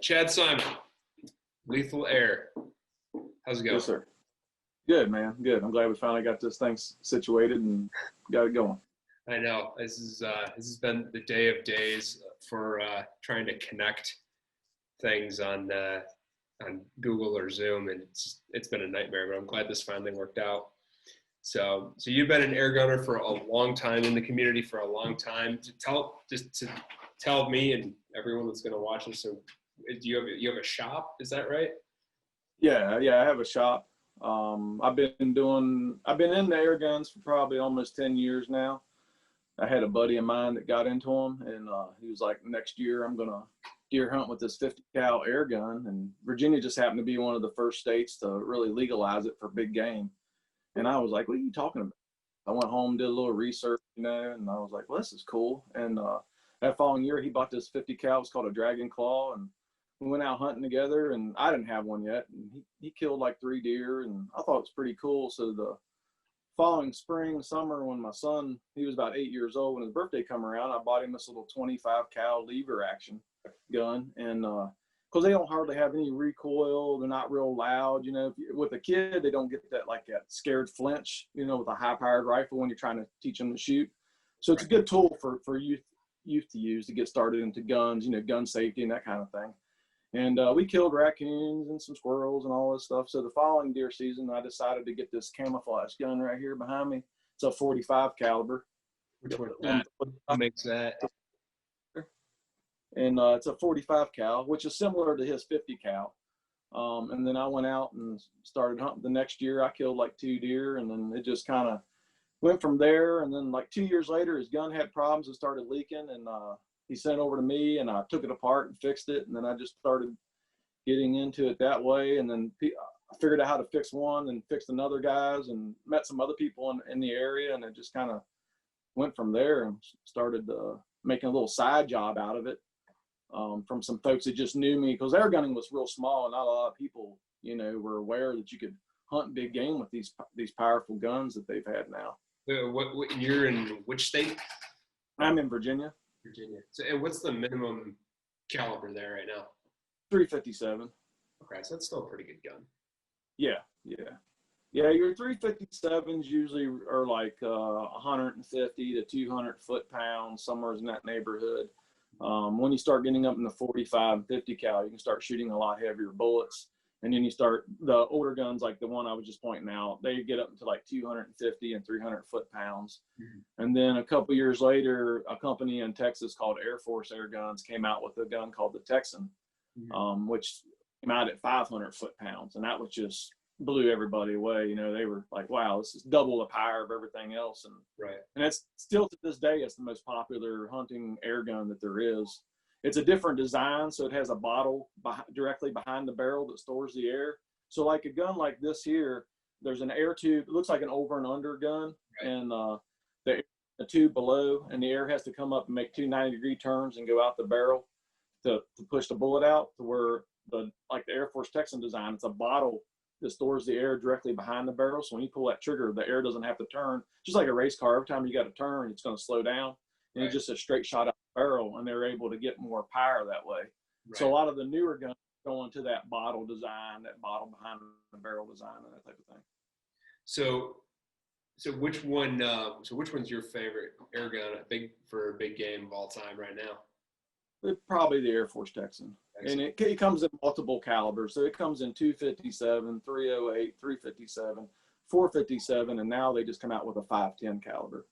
Chad Simon, Lethal Air. How's it going? Yes, sir. Good, man. Good. I'm glad we finally got this thing situated and got it going. I know this has been the day of days for trying to connect things on Google or Zoom, and it's been a nightmare. But I'm glad this finally worked out. So you've been an air gunner for a long time in the community for a long time. To tell me and everyone that's going to watch this. So do you have a shop? Is that right? Yeah. I have a shop. I've been in the air guns for probably almost 10 years now. I had a buddy of mine that got into them, and he was like, next year I'm going to deer hunt with this 50 cal air gun. And Virginia just happened to be one of the first states to really legalize it for big game. And I was like, what are you talking about? I went home, did a little research, and I was like, well, this is cool. And that following year, he bought this 50 cal. It's called a Dragon Claw. And we went out hunting together, and I didn't have one yet. And he killed like 3 deer, and I thought it was pretty cool. So the following spring, summer, when my son, he was about 8 years old, when his birthday come around, I bought him this little 25 cal lever action gun. And because they don't hardly have any recoil, they're not real loud. With a kid, they don't get that scared flinch, with a high-powered rifle when you're trying to teach them to shoot. So it's a good tool for youth to use to get started into guns, gun safety and that kind of thing. And we killed raccoons and some squirrels and all this stuff. So the following deer season, I decided to get this camouflage gun right here behind me. It's a 45 caliber. Which one? What makes that? And it's a 45 cal, which is similar to his 50 cal. And then I went out and started hunting. The next year, I killed like 2 deer, and then it just kind of went from there. And then like 2 years later, his gun had problems and started leaking, and he sent it over to me, and I took it apart and fixed it. And then I just started getting into it that way. And then I figured out how to fix one and fixed another guys, and met some other people in the area. And it just kind of went from there and started making a little side job out of it. From some folks that just knew me, because air gunning was real small, and not a lot of people, were aware that you could hunt big game with these powerful guns that they've had now. What you're in which state? I'm in Virginia. Virginia. So, and what's the minimum caliber there right now? 357. Okay, so that's still a pretty good gun. Yeah. Your 357s usually are like 150 to 200 foot-pounds, somewhere in that neighborhood. When you start getting up in the 45 and 50 cal, you can start shooting a lot heavier bullets. And then you start the older guns, like the one I was just pointing out, they get up to like 250 and 300 foot-pounds. Mm-hmm. And then a couple years later, a company in Texas called Air Force Air Guns came out with a gun called the Texan, mm-hmm. Which came out at 500 foot-pounds. And that was just blew everybody away. They were like, wow, this is double the power of everything else. And right. And it's still to this day, it's the most popular hunting air gun that there is. It's a different design, so it has a bottle directly behind the barrel that stores the air. So like a gun like this here, there's an air tube. It looks like an over and under gun, right. And the tube below, and the air has to come up and make 2 90-degree turns and go out the barrel to push the bullet out. To where the Air Force Texan design, it's a bottle that stores the air directly behind the barrel. So when you pull that trigger, the air doesn't have to turn. Just like a race car, every time you got to turn, it's going to slow down. And right. It's just a straight shot out the barrel, and they're able to get more power that way. Right. So a lot of the newer guns go into that bottle design, that bottle behind the barrel design, and that type of thing. So which one? So which one's your favorite air gun for big game of all time right now? Probably the Air Force Texan. And it comes in multiple calibers. So it comes in 257, 308, 357, 457, and now they just come out with a 510 caliber.